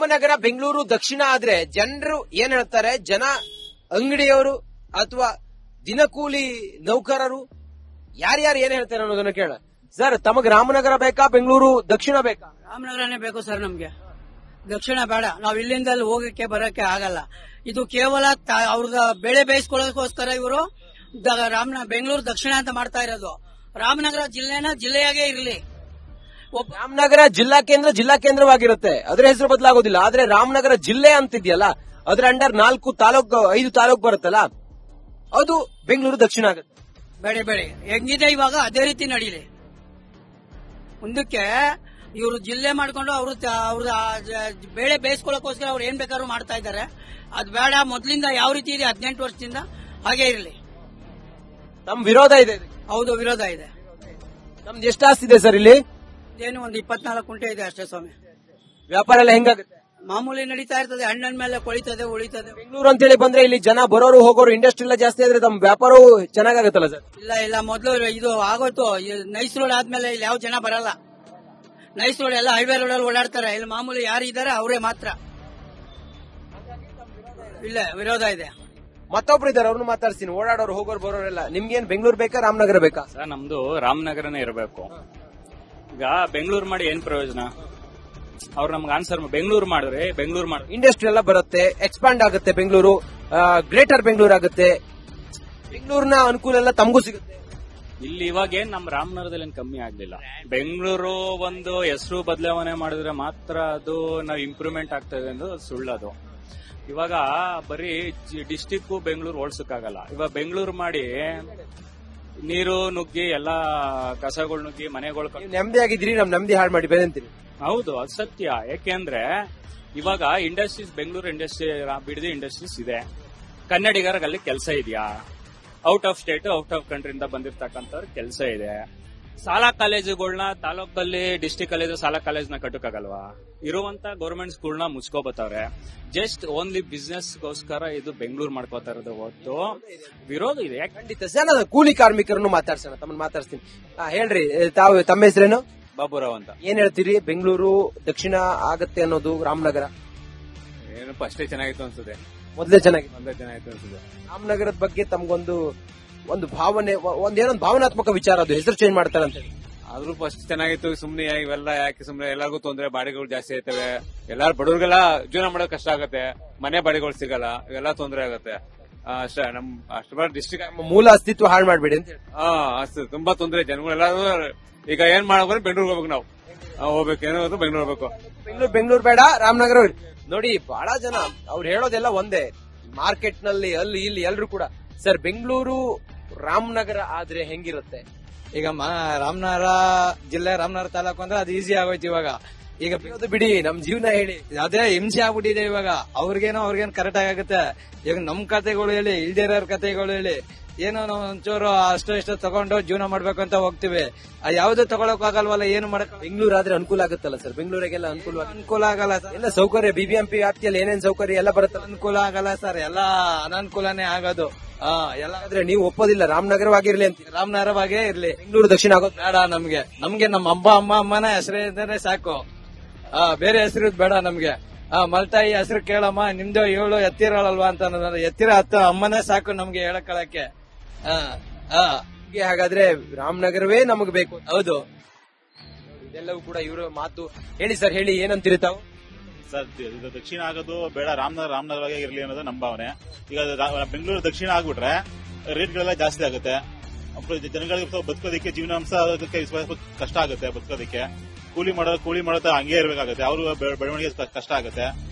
ರಾಮನಗರ ಬೆಂಗಳೂರು ದಕ್ಷಿಣ ಆದ್ರೆ ಜನರು ಏನ್ ಹೇಳ್ತಾರೆ? ಜನ, ಅಂಗಡಿಯವರು ಅಥವಾ ದಿನಕೂಲಿ ನೌಕರರು ಯಾರ್ಯಾರು ಏನ್ ಹೇಳ್ತಾರೆ ಅನ್ನೋದನ್ನ ಕೇಳ. ಸರ್, ತಮಗ್ ರಾಮನಗರ ಬೇಕಾ, ಬೆಂಗಳೂರು ದಕ್ಷಿಣ ಬೇಕಾ? ರಾಮನಗರನೇ ಬೇಕು ಸರ್. ನಮ್ಗೆ ದಕ್ಷಿಣ ಬೇಡ. ನಾವ್ ಇಲ್ಲಿಂದ ಅಲ್ಲಿ ಹೋಗಕ್ಕೆ ಬರಕ್ಕೆ ಆಗಲ್ಲ. ಇದು ಕೇವಲ ಅವ್ರದ ಬೆಳೆ ಬೇಯಿಸ್ಕೊಳ್ಳೋದಕ್ಕೋಸ್ಕರ ಇವರು ಬೆಂಗಳೂರು ದಕ್ಷಿಣ ಅಂತ ಮಾಡ್ತಾ ಇರೋದು. ರಾಮನಗರ ಜಿಲ್ಲೆಯಾಗೇ ಇರಲಿ. ರಾಮನಗರ ಜಿಲ್ಲಾ ಕೇಂದ್ರವಾಗಿರುತ್ತೆ, ಅದರ ಹೆಸರು ಬದಲಾಗೋದಿಲ್ಲ. ಆದ್ರೆ ರಾಮನಗರ ಜಿಲ್ಲೆ ಅಂತಿದ್ಯಲ್ಲ, ಅದ್ರ ಅಂಡರ್ 5 ತಾಲೂಕು ಬರುತ್ತಲ್ಲ, ಅದು ಬೆಂಗಳೂರು ದಕ್ಷಿಣ ಆಗುತ್ತೆ. ಬೇಡ ಹೆಂಗಿದೆ ಇವಾಗ ಅದೇ ರೀತಿ ನಡೀಲಿ. ಮುಂದಕ್ಕೆ ಇವರು ಜಿಲ್ಲೆ ಮಾಡ್ಕೊಂಡು ಅವ್ರ ಬೆಳೆ ಬೇಯಿಸ್ಕೊಳ್ಳೋಕೋಸ್ಕರ ಅವ್ರು ಏನ್ ಬೇಕಾದ್ರೂ ಮಾಡ್ತಾ ಇದ್ದಾರೆ. ಅದ್ ಬೇಡ. ಮೊದ್ಲಿಂದ ಯಾವ ರೀತಿ ಇದೆ 18 ವರ್ಷದಿಂದ ಹಾಗೆ ಇರಲಿ. ನಮ್ ವಿರೋಧ ಇದೆ. ಹೌದು, ವಿರೋಧ ಇದೆ. ನಮ್ದು ಎಷ್ಟು ಆಸ್ತಿ ಇದೆ ಸರ್ ಇಲ್ಲಿ? ಏನು ಒಂದು 24 ಕುಂಟೆ ಇದೆ ಅಷ್ಟೇ ಸ್ವಾಮಿ. ವ್ಯಾಪಾರ ಎಲ್ಲ ಹೆಂಗಾಗುತ್ತೆ? ಮಾಮೂಲಿ ನಡೀತಾ ಇರ್ತದೆ. ಹಣ್ಣಿನ ಮೇಲೆ ಕೊಳಿತದೆ, ಉಳಿತದೆ. ಬೆಂಗಳೂರು ಅಂತ ಹೇಳಿ ಬಂದ್ರೆ ಇಲ್ಲಿ ಜನ ಬರೋರು ಹೋಗೋರು ಇಂಡಸ್ಟ್ರಿ ಎಲ್ಲ ಜಾಸ್ತಿ ಆದ್ರೆ ತಮ್ಮ ವ್ಯಾಪಾರವೂ ಚೆನ್ನಾಗಾಗತ್ತಲ್ಲ ಸರ್? ಇಲ್ಲ ಮೊದಲು ಇದು ಆಗೋಯ್ತು. ನೈಸ್ ರೋಡ್ ಆದ್ಮೇಲೆ ಇಲ್ಲಿ ಯಾವ ಜನ ಬರಲ್ಲ. ನೈಸ್ ರೋಡ್ ಎಲ್ಲ ಹೈವೇ ರೋಡ್ ಅಲ್ಲಿ ಓಡಾಡ್ತಾರೆ. ಇಲ್ಲಿ ಮಾಮೂಲಿ ಯಾರು ಇದಾರೆ ಅವರೇ ಮಾತ್ರ. ಇಲ್ಲ, ವಿರೋಧ ಇದೆ. ಮತ್ತೊಬ್ರು ಇದಾರೆ, ಅವ್ರನ್ನ ಮಾತಾಡ್ತೀನಿ. ಓಡಾಡೋರು ಹೋಗೋರು ಬರೋರೆಲ್ಲ ನಿಮ್ಗೇನ್ ಬೆಂಗಳೂರು ಬೇಕಾ, ರಾಮನಗರ ಬೇಕಾ? ಸರ್, ನಮ್ದು ರಾಮನಗರನೇ ಇರಬೇಕು. ಈಗ ಬೆಂಗಳೂರು ಮಾಡಿ ಏನ್ ಪ್ರಯೋಜನ? ಅವ್ರು ನಮ್ಗೆ ಆನ್ಸರ್ ಬೆಂಗಳೂರು ಮಾಡಿದ್ರೆ ಇಂಡಸ್ಟ್ರಿ ಎಲ್ಲ ಬರುತ್ತೆ, ಎಕ್ಸ್ಪಾಂಡ್ ಆಗುತ್ತೆ, ಬೆಂಗಳೂರು ಗ್ರೇಟರ್ ಬೆಂಗಳೂರು ಆಗುತ್ತೆ. ಬೆಂಗಳೂರಿನ ಅನುಕೂಲ ಎಲ್ಲ ತಮಗೂ ಸಿಗುತ್ತೆ. ಇಲ್ಲಿ ಇವಾಗ ಏನ್ ನಮ್ಮ ರಾಮನಗರದಲ್ಲಿ ಏನ್ ಕಮ್ಮಿ ಆಗ್ಲಿಲ್ಲ. ಬೆಂಗಳೂರು ಒಂದು ಹೆಸರು ಬದಲಾವಣೆ ಮಾಡಿದ್ರೆ ಮಾತ್ರ ಅದು ನಾವು ಇಂಪ್ರೂವ್ಮೆಂಟ್ ಆಗ್ತಾ ಇದೆ ಅನ್ನೋದು ಸುಳ್ಳದು. ಇವಾಗ ಬರೀ ಡಿಸ್ಟಿಕ್ ಬೆಂಗಳೂರು ಹೋಲ್ಸಕ್ಕಾಗಲ್ಲ. ಇವಾಗ ಬೆಂಗಳೂರು ಮಾಡಿ ನೀರು ನುಗ್ಗಿ ಎಲ್ಲಾ ಕಸಗಳು ನುಗ್ಗಿ ಮನೆಗಳು ನೆಮ್ಮದಿ ಆಗಿದ್ರಿ, ನಮ್ ನೆಮ್ಮದಿ ಹಾಳು ಮಾಡಿ ಬೇದಂತೀರಿ. ಹೌದು, ಅದು ಸತ್ಯ. ಯಾಕೆಂದ್ರೆ ಇವಾಗ industries, Bengaluru industry, Bidadi industries ಇದೆ. ಕನ್ನಡಿಗರಿಗೆ ಅಲ್ಲಿ ಕೆಲಸ ಇದೆಯಾ? Out of state, out of ಕಂಟ್ರಿಯಿಂದ ಬಂದಿರತಕ್ಕಂಥವ್ರ ಕೆಲಸ ಇದೆ. ಶಾಲಾ ಕಾಲೇಜುಗಳನ್ನ ತಾಲೂಕಲ್ಲಿ, ಡಿಸ್ಟಿಕ್ ಅಲ್ಲಿ ಶಾಲಾ ಕಾಲೇಜ್ನ ಕಟ್ಟಕ್ಕಾಗಲ್ವಾ? ಇರುವಂತ ಗೌರ್ಮೆಂಟ್ ಸ್ಕೂಲ್ನ ಮುಚ್ಕೋಬತ್ತವ್ರೆ. ಜಸ್ಟ್ ಓನ್ಲಿ ಬಿಸ್ನೆಸ್ ಗೋಸ್ಕರ ಇದು ಬೆಂಗಳೂರು ಮಾಡ್ಕೋತಾ ಇರೋದು ಹೊತ್ತು ವಿರೋಧ ಇದೆ. ಖಂಡಿತ ಸರ್. ನಾನು ಕೂಲಿ ಕಾರ್ಮಿಕರನ್ನು ಮಾತಾಡ್ಸೋಣ, ತಮ್ಮನ್ನ ಮಾತಾಡ್ತೀನಿ. ಹೇಳ್ರಿ, ತಾವು ತಮ್ಮ ಹೆಸರೇನು? ಬಾಬುರಾವ್ ಅಂತ. ಏನ್ ಹೇಳ್ತೀರಿ? ಬೆಂಗಳೂರು ದಕ್ಷಿಣ ಆಗತ್ತೆ ಅನ್ನೋದು, ರಾಮನಗರ ಏನಪ್ಪ ಅಷ್ಟೇ ಚೆನ್ನಾಗಿತ್ತು ಅನ್ಸುತ್ತೆ. ಮೊದಲೇ ಚೆನ್ನಾಗಿತ್ತು ಅನ್ಸುತ್ತೆ. ರಾಮನಗರದ ಬಗ್ಗೆ ತಮ್ಗೊಂದು ಭಾವನೆ, ಒಂದೇನೊಂದು ಭಾವನಾತ್ಮಕ ವಿಚಾರ, ಅದು ಹೆಸರು ಚೇಂಜ್ ಮಾಡ್ತಾರೆ ಅಂತ ಹೇಳಿ. ಆದ್ರೂ ಫಸ್ಟ್ ಚೆನ್ನಾಗಿತ್ತು. ಸುಮ್ನೆ ಇವೆಲ್ಲ ಯಾಕೆ ಸುಮ್ನೆ? ಎಲ್ಲರಿಗೂ ತೊಂದ್ರೆ, ಬಾಡಿಗೆಗಳು ಜಾಸ್ತಿ ಆಯ್ತವೆ. ಎಲ್ಲಾರು ಬಡವ್ರಿಗೆಲ್ಲ ಜೀವನ ಮಾಡೋದು ಕಷ್ಟ ಆಗತ್ತೆ. ಮನೆ ಬಾಡಿಗೆಗಳು ಸಿಗಲ್ಲ, ಇವೆಲ್ಲ ತೊಂದರೆ ಆಗತ್ತೆ ಅಷ್ಟೇ. ಅಷ್ಟು ಡಿಸ್ಟ್ರಿಕ್ಟ್ ಮೂಲ ಅಸ್ತಿತ್ವ ಹಾಳು ಮಾಡ್ಬೇಡಿ ಅಂತ ಹೇಳಿ. ಅಷ್ಟು ತುಂಬಾ ತೊಂದರೆ ಜನಗಳೆಲ್ಲ. ಈಗ ಏನ್ ಮಾಡಬೇಕು? ಬೆಂಗಳೂರಿಗೆ ಹೋಗ್ಬೇಕು. ನಾವು ಹೋಗ್ಬೇಕು, ಏನೋ ಬೆಂಗಳೂರು ಹೋಗ್ಬೇಕು. ಬೆಂಗಳೂರು ಬೇಡ, ರಾಮನಗರ ನೋಡಿ. ಬಹಳ ಜನ ಅವ್ರು ಹೇಳೋದೆಲ್ಲ ಒಂದೇ. ಮಾರ್ಕೆಟ್ ನಲ್ಲಿ ಅಲ್ಲಿ ಇಲ್ಲಿ ಎಲ್ರು ಕೂಡ ಸರ್, ಬೆಂಗಳೂರು ರಾಮನಗರ ಆದ್ರೆ ಹೆಂಗಿರುತ್ತೆ? ಈಗ ರಾಮನಗರ ಜಿಲ್ಲೆ, ರಾಮನಗರ ತಾಲೂಕು ಅಂದ್ರೆ ಅದು ಈಸಿ ಆಗೋಯ್ತು ಇವಾಗ. ಈಗ ಬಿಡಿ, ನಮ್ ಜೀವನ ಹೇಳಿ ಅದೇ ಹಿಂಸೆ ಆಗ್ಬಿಟ್ಟಿದೆ ಇವಾಗ. ಅವ್ರಿಗೇನೋ ಕರೆಕ್ಟ್ ಆಗುತ್ತೆ. ಈಗ ನಮ್ ಕತೆಗಳು ಹೇಳಿ, ಇಲ್ದಿರೋರ್ ಕತೆಗಳು ಹೇಳಿ, ಏನೋ ನಾವು ಒಂಚೂರು ಅಷ್ಟು ಇಷ್ಟು ತಗೊಂಡು ಜೀವನ ಮಾಡ್ಬೇಕು ಅಂತ ಹೋಗ್ತಿವಿ. ಯಾವ್ದು ತಗೊಳಕ್ ಆಗಲ್ವಲ್ಲ, ಏನು ಮಾಡಕ್. ಬೆಂಗಳೂರು ಆದ್ರೆ ಅನುಕೂಲ ಆಗುತ್ತಲ್ಲ ಸರ್? ಬೆಂಗಳೂರಿಗೆಲ್ಲ ಅನುಕೂಲ ಆಗಲ್ಲ ಸರ್. ಎಲ್ಲ ಸೌಕರ್ಯ, ಬಿಬಿಎಂಪಿ ವ್ಯಾಪ್ತಿಯಲ್ಲಿ ಏನೇನ್ ಸೌಕರ್ಯ ಎಲ್ಲ ಬರುತ್ತೆ. ಅನುಕೂಲ ಆಗಲ್ಲ ಸರ್, ಎಲ್ಲ ಅನನುಕೂಲನೇ ಆಗೋದು. ಎಲ್ಲ ಆದ್ರೆ ನೀವು ಒಪ್ಪೋದಿಲ್ಲ ರಾಮನಗರವಾಗಿರ್ಲಿ ಅಂತ? ರಾಮನಗರವಾಗೇ ಇರ್ಲಿ. ಬೆಂಗಳೂರು ದಕ್ಷಿಣ ಆಗೋದು ಬೇಡ ನಮ್ಗೆ ನಮ್ಮ ಅಮ್ಮನ ಹೆಸರಿದ್ರೆ ಸಾಕು. ಬೇರೆ ಹೆಸರು ಬೇಡ ನಮ್ಗೆ. ಮಲ್ತಾಯಿ ಹೆಸರು ಕೇಳಮ್ಮ, ನಿಮ್ದು 7 ಎತ್ತಿರಲ್ವಾ ಅಂತ ಅನ್ನೋದು. ಎತ್ತಿರ 10 ಅಮ್ಮನೇ ಸಾಕು ನಮ್ಗೆ ಹೇಳಕ್ಕಳಕ್ಕೆ. ಹಾಗಾದ್ರೆ ರಾಮನಗರವೇ ನಮಗ್ ಬೇಕು. ಹೌದು, ಇದೆಲ್ಲವೂ ಕೂಡ ಇವರು ಮಾತು. ಹೇಳಿ ಸರ್, ಹೇಳಿ, ಏನಂತೀರಿ ತಾವು? ಸರ್, ಇದು ದಕ್ಷಿಣ ಆಗೋದು ಬೇಡ, ರಾಮನಗರವಾಗಿ ಇರಲಿ ಅನ್ನೋದು ನಮ್ಮ ಭಾವನೆ. ಈಗ ಬೆಂಗಳೂರು ದಕ್ಷಿಣ ಆಗ್ಬಿಟ್ರೆ ರೇಟ್ಗಳೆಲ್ಲ ಜಾಸ್ತಿ ಆಗುತ್ತೆ. ಜನಗಳಿಗೆ ಬದುಕೋದಕ್ಕೆ, ಜೀವನಾಂಶ ಕಷ್ಟ ಆಗುತ್ತೆ. ಬದುಕೋದಕ್ಕೆ ಕೂಲಿ ಮಾಡೋದು ಹಂಗೆ ಇರಬೇಕಾಗುತ್ತೆ. ಅವರು ಬೆಳವಣಿಗೆ ಕಷ್ಟ ಆಗುತ್ತೆ.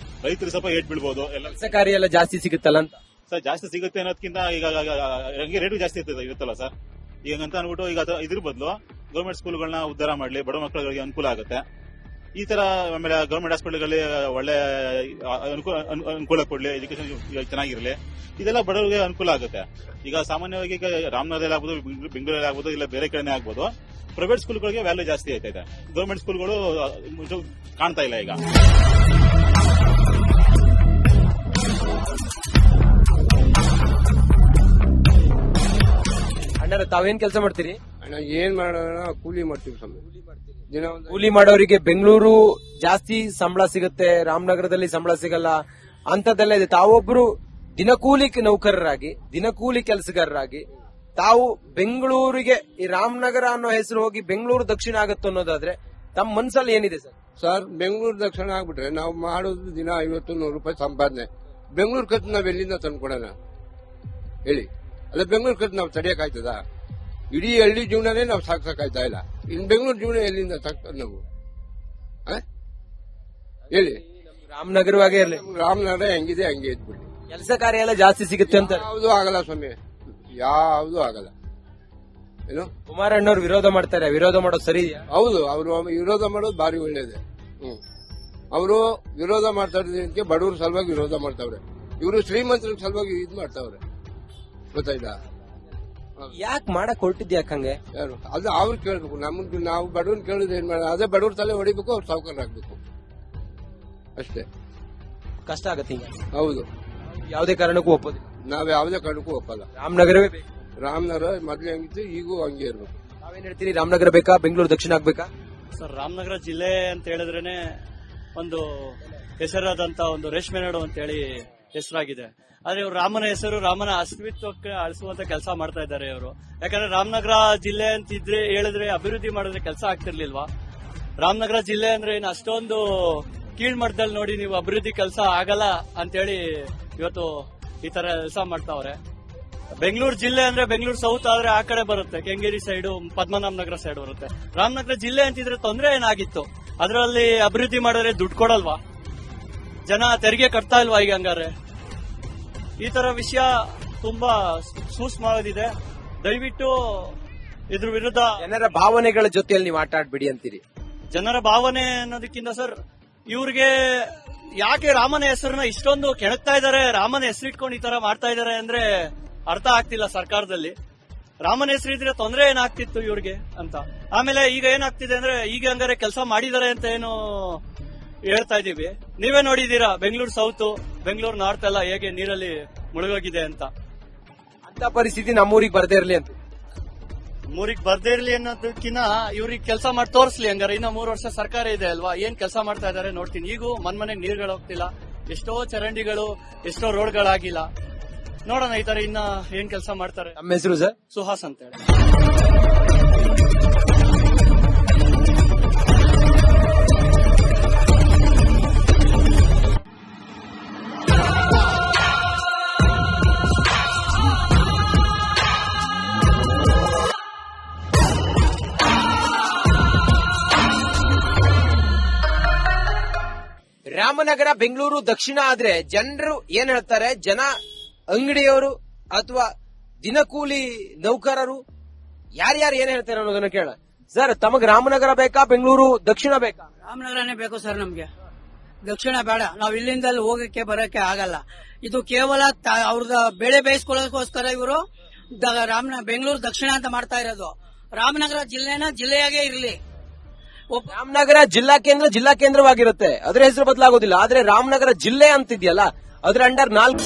ರೈತರು ಸ್ವಲ್ಪ ಏಟ್ ಬೀಳ್ಬೋದು. ಕೆಲಸ ಕಾರ್ಯ ಎಲ್ಲ ಜಾಸ್ತಿ ಸಿಗುತ್ತಲ್ಲ ಅಂತ ಸರ್? ಜಾಸ್ತಿ ಸಿಗುತ್ತೆ ಅನ್ನೋದಕ್ಕಿಂತ ಈಗ ಹಂಗೆ ರೇಟು ಜಾಸ್ತಿ ಇರುತ್ತಲ್ಲ ಸರ್. ಈಗ ಅಂತ ಅನ್ಬಿಟ್ಟು ಈಗ ಇದ್ರ ಬದಲು ಗೌರ್ಮೆಂಟ್ ಸ್ಕೂಲ್ಗಳನ್ನ ಉದ್ಧಾರ ಮಾಡಲಿ, ಬಡ ಮಕ್ಕಳಿಗೆ ಅನುಕೂಲ ಆಗುತ್ತೆ. ಈ ತರ ಆಮೇಲೆ ಗೌರ್ಮೆಂಟ್ ಹಾಸ್ಪಿಟಲ್ಗಳಲ್ಲಿ ಒಳ್ಳೆ ಅನುಕೂಲ ಕೊಡ್ಲಿ, ಎಜುಕೇಶನ್ ಚೆನ್ನಾಗಿರ್ಲಿ, ಇದೆಲ್ಲ ಬಡವರಿಗೆ ಅನುಕೂಲ ಆಗುತ್ತೆ. ಈಗ ಸಾಮಾನ್ಯವಾಗಿ ಈಗ ರಾಮನಗರದಲ್ಲಿ ಆಗ್ಬೋದು, ಬೆಂಗಳೂರಲ್ಲಿ ಆಗ್ಬೋದು, ಇಲ್ಲ ಬೇರೆ ಕಡೆನೇ ಆಗ್ಬೋದು, ಪ್ರೈವೇಟ್ ಸ್ಕೂಲ್ಗಳಿಗೆ ವ್ಯಾಲ್ಯೂ ಜಾಸ್ತಿ ಆಯ್ತಾ ಇದೆ. ಗೌರ್ಮೆಂಟ್ ಸ್ಕೂಲ್ಗಳು ಕಾಣ್ತಾ ಇಲ್ಲ ಈಗ. ಅಣ್ಣ, ತಾವೇನ್ ಕೆಲಸ ಮಾಡ್ತೀರಿ? ಅಣ್ಣ, ಏನ್ ಮಾಡೋಣ, ಕೂಲಿ ಮಾಡ್ತೀವಿ. ದಿನ ಒಂದು ಕೂಲಿ ಮಾಡೋರಿಗೆ ಬೆಂಗಳೂರು ಜಾಸ್ತಿ ಸಂಬಳ ಸಿಗುತ್ತೆ, ರಾಮನಗರದಲ್ಲಿ ಸಂಬಳ ಸಿಗಲ್ಲ ಅಂತದೆಲ್ಲ ಇದೆ. ತಾವೊಬ್ರು ದಿನಕೂಲಿ ನೌಕರರಾಗಿ, ದಿನಕೂಲಿ ಕೆಲಸಗಾರರಾಗಿ ತಾವು ಬೆಂಗಳೂರಿಗೆ ಈ ರಾಮನಗರ ಅನ್ನೋ ಹೆಸರು ಹೋಗಿ ಬೆಂಗಳೂರು ದಕ್ಷಿಣ ಆಗುತ್ತೆ ಅನ್ನೋದಾದ್ರೆ ತಮ್ಮ ಮನ್ಸಲ್ಲಿ ಏನಿದೆ ಸರ್? ಸರ್, ಬೆಂಗಳೂರು ದಕ್ಷಿಣ ಆಗ್ಬಿಟ್ರೆ ನಾವು ಮಾಡೋದು ದಿನ 50-100 ರೂಪಾಯಿ ಸಂಪಾದನೆ. ಬೆಂಗಳೂರು ಖರ್ಚು ನಾವ್ ಎಲ್ಲಿಂದ ತಂದ್ಕೊಡೋಣ ಹೇಳಿ? ಅಲ್ಲ, ಬೆಂಗಳೂರು ಖರ್ಚು ನಾವು ತಡೆಯಕ್ಕಾಯ್ತದ? ಇಡೀ ಹಳ್ಳಿ ಜೀವನನೇ ನಾವು ಸಾಕ್ಸಕ್ಕಾಯ್ತಾ ಇಲ್ಲ. ಇನ್ ಬೆಂಗಳೂರು ಜೀವನ ಎಲ್ಲಿಂದ ಸಾಕ್ತದ ನಾವು ಹೇಳಿ? ರಾಮನಗರವಾಗೇ ಇರಲಿ, ರಾಮನಗರ ಹೆಂಗಿದೆ ಹಂಗೆ ಇದ್ಬಿಡಿ. ಕೆಲಸ ಕಾರ್ಯ ಎಲ್ಲ ಜಾಸ್ತಿ ಸಿಗುತ್ತೆ ಅಂತ ಯಾವುದು ಆಗಲ್ಲ ಸ್ವಾಮಿ, ಯಾವುದು ಆಗಲ್ಲ. ಏನು ಕುಮಾರಣ್ಣವ್ರು ವಿರೋಧ ಮಾಡ್ತಾರೆ, ವಿರೋಧ ಮಾಡೋದು ಸರಿ ಇದೆಯಾ? ಹೌದು, ಅವರು ವಿರೋಧ ಮಾಡೋದು ಬಾರಿ ಒಳ್ಳೇದೆ. ಅವರು ವಿರೋಧ ಮಾಡ್ತಾ ಇರೋದಕ್ಕೆ ಬಡವ್ರ ಸಲುವಾಗಿ ವಿರೋಧ ಮಾಡ್ತಾವ್ರೆ. ಇವರು ಶ್ರೀಮಂತರ ಸಲುವಾಗಿ ಇದ್ ಮಾಡ್ತಾವ್ರೆ, ಗೊತ್ತಾಯ್ತಾ? ಯಾಕೆ ಮಾಡಕ್ ಹೊರಟಿದ್ಯಾ ಯಾಕಂಗೆ? ಯಾರು ಅದು ಅವ್ರು ಕೇಳ್ಬೇಕು. ನಮ್ಗೆ ನಾವು ಬಡವ್ರನ್ನ ಕೇಳಿದ್ರೆ ಏನ್ ಮಾಡ? ಅದೇ ಬಡವ್ರ ತಲೆ ಹೊಡಿಬೇಕು, ಅವ್ರು ಸಾವುಕಾರ ಆಗ್ಬೇಕು ಅಷ್ಟೇ. ಕಷ್ಟ ಆಗತ್ತೆ ಹಿಂಗ. ಹೌದು, ಯಾವುದೇ ಕಾರಣಕ್ಕೂ ಒಪ್ಪೋದಿಲ್ಲ, ನಾವ್ ಯಾವುದೇ ಕಾರಣಕ್ಕೂ ಒಪ್ಪಲ್ಲ. ರಾಮನಗರವೇ ಬೇಕು. ರಾಮನಗರ ಮೊದ್ಲು ಹೆಂಗಿತ್ತು, ಈಗೂ ಹಂಗೆ ಇರ್ಬೇಕು. ನಾವೇನ್ ಹೇಳ್ತೀರಿ, ರಾಮನಗರ ಬೇಕಾ ಬೆಂಗಳೂರು ದಕ್ಷಿಣ ಆಗ್ಬೇಕಾ? ಸರ್, ರಾಮನಗರ ಜಿಲ್ಲೆ ಅಂತ ಹೇಳಿದ್ರೇನೆ ಒಂದು ಹೆಸರಾದಂತ ಒಂದು ರೇಷ್ಮೆ ನಾಡು ಅಂತ ಹೇಳಿ ಹೆಸರಾಗಿದೆ. ಆದ್ರೆ ಇವರು ರಾಮನ ಹೆಸರು, ರಾಮನ ಅಸ್ತಿತ್ವಕ್ಕೆ ಅಳಿಸುವಂತ ಕೆಲಸ ಮಾಡ್ತಾ ಇದ್ದಾರೆ ಇವರು. ಯಾಕಂದ್ರೆ ರಾಮನಗರ ಜಿಲ್ಲೆ ಅಂತಿದ್ರೆ ಹೇಳಿದ್ರೆ ಅಭಿವೃದ್ಧಿ ಮಾಡಿದ್ರೆ ಕೆಲಸ ಆಗ್ತಿರ್ಲಿಲ್ವಾ? ರಾಮನಗರ ಜಿಲ್ಲೆ ಅಂದ್ರೆ ಏನು ಅಷ್ಟೊಂದು ಕೀಳ್ಮಟ್ಟದಲ್ಲಿ ನೋಡಿ ನೀವು ಅಭಿವೃದ್ಧಿ ಕೆಲಸ ಆಗಲ್ಲ ಅಂತೇಳಿ ಇವತ್ತು ಈ ತರ ಕೆಲಸ ಮಾಡ್ತಾವ್ರೆ. ಬೆಂಗಳೂರು ಜಿಲ್ಲೆ ಅಂದ್ರೆ ಬೆಂಗಳೂರು ಸೌತ್ ಆದ್ರೆ ಆ ಕಡೆ ಬರುತ್ತೆ, ಕೆಂಗೇರಿ ಸೈಡು, ಪದ್ಮನಾಭ ನಗರ ಸೈಡ್ ಬರುತ್ತೆ. ರಾಮನಗರ ಜಿಲ್ಲೆ ಅಂತಿದ್ರೆ ತೊಂದರೆ ಏನಾಗಿತ್ತು? ಅದರಲ್ಲಿ ಅಭಿವೃದ್ಧಿ ಮಾಡಿದ್ರೆ ದುಡ್ಡು ಕೊಡಲ್ವಾ? ಜನ ತೆರಿಗೆ ಕಟ್ತಾ ಇಲ್ವಾ ಈಗ? ಹಂಗಾರೆ ಈ ತರ ವಿಷಯ ತುಂಬಾ ಸೂಕ್ಷ್ಮವಾಗಿದೆ. ದಯವಿಟ್ಟು ಇದ್ರ ವಿರುದ್ಧ ಜನರ ಭಾವನೆಗಳ ಜೊತೆಯಲ್ಲಿ ನೀವು ಆಟ ಆಡ್ಬಿಡಿ ಅಂತೀರಿ? ಜನರ ಭಾವನೆ ಅನ್ನೋದಕ್ಕಿಂತ ಸರ್, ಇವ್ರಿಗೆ ಯಾಕೆ ರಾಮನ ಹೆಸರನ್ನ ಇಷ್ಟೊಂದು ಕೆಣಕ್ತಾ ಇದ್ದಾರೆ, ರಾಮನ ಹೆಸರಿಟ್ಕೊಂಡು ಈ ತರ ಮಾಡ್ತಾ ಇದ್ದಾರೆ ಅಂದ್ರೆ ಅರ್ಥ ಆಗ್ತಿಲ್ಲ ಸರ್ಕಾರದಲ್ಲಿ. ರಾಮನ ಹೆಸರಿದ್ರೆ ತೊಂದರೆ ಏನಾಗ್ತಿತ್ತು ಇವ್ರಿಗೆ ಅಂತ. ಆಮೇಲೆ ಈಗ ಏನಾಗ್ತಿದೆ ಅಂದ್ರೆ, ಈಗ ಹಂಗಾರೆ ಕೆಲಸ ಮಾಡಿದ್ದಾರೆ ಅಂತ ಏನು ಹೇಳ್ತಾ ಇದೀವಿ. ನೀವೇ ನೋಡಿದೀರಾ ಬೆಂಗಳೂರು ಸೌತ್, ಬೆಂಗಳೂರು ನಾರ್ತ್ ಎಲ್ಲ ಹೇಗೆ ನೀರಲ್ಲಿ ಮುಳುಗೋಗಿದೆ ಅಂತ ಪರಿಸ್ಥಿತಿ ನಮ್ಮೂರಿಗೆ ಬರ್ದೇ ಇರ್ಲಿ ಅಂತ. ಮೂರಿಗೆ ಬರ್ದೇ ಇರ್ಲಿ ಅನ್ನೋದಕ್ಕಿಂತ ಇವ್ರಿಗೆ ಕೆಲಸ ಮಾಡಿ ತೋರಿಸ್ಲಿ. ಹಂಗಾರೆ ಇನ್ನ 3 ವರ್ಷ ಸರ್ಕಾರ ಇದೆ ಅಲ್ವಾ, ಏನ್ ಕೆಲಸ ಮಾಡ್ತಾ ಇದಾರೆ ನೋಡ್ತೀನಿ. ಈಗೂ ಮನೆಗೆ ನೀರುಗಳು ಹೋಗ್ತಿಲ್ಲ, ಎಷ್ಟೋ ಚರಂಡಿಗಳು, ಎಷ್ಟೋ ರೋಡ್ಗಳಾಗಿಲ್ಲ. ನೋಡೋಣ ಈ ತರ ಇನ್ನ ಏನ್ ಕೆಲಸ ಮಾಡ್ತಾರೆ. ನಮ್ಮ ಹೆಸರು ಸರ್ ಸುಹಾಸ್ ಅಂತ ಹೇಳಿ. ರಾಮನಗರ ಬೆಂಗಳೂರು ದಕ್ಷಿಣ ಆದ್ರೆ ಜನರು ಏನ್ ಹೇಳ್ತಾರೆ, ಜನ ಅಂಗಡಿಯವರು ಅಥವಾ ದಿನಕೂಲಿ ನೌಕರರು ಯಾರ್ಯಾರು ಏನ್ ಹೇಳ್ತಾರೆ ಅನ್ನೋದನ್ನ ಕೇಳ. ಸರ್, ತಮಗ್ ರಾಮನಗರ ಬೇಕಾ ಬೆಂಗಳೂರು ದಕ್ಷಿಣ ಬೇಕಾ? ರಾಮನಗರನೇ ಬೇಕು ಸರ್ ನಮ್ಗೆ, ದಕ್ಷಿಣ ಬೇಡ. ನಾವ್ ಇಲ್ಲಿಂದ ಹೋಗಕ್ಕೆ ಬರಕ್ಕೆ ಆಗಲ್ಲ. ಇದು ಕೇವಲ ಅವ್ರದ ಬೆಳೆ ಬೇಯಿಸ್ಕೊಳ್ಳೋಕೋಸ್ಕರ ಇವರು ಬೆಂಗಳೂರು ದಕ್ಷಿಣ ಅಂತ ಮಾಡ್ತಾ ಇರೋದು. ರಾಮನಗರ ಜಿಲ್ಲೆಯಾಗೇ ಇರಲಿ. ರಾಮನಗರ ಜಿಲ್ಲಾ ಕೇಂದ್ರವಾಗಿರುತ್ತೆ, ಅದರ ಹೆಸರು ಬದಲಾಗೋದಿಲ್ಲ. ಆದ್ರೆ ರಾಮನಗರ ಜಿಲ್ಲೆ ಅಂತಿದ್ಯಲ್ಲ, ಅದ್ರ ಅಂಡರ್ 4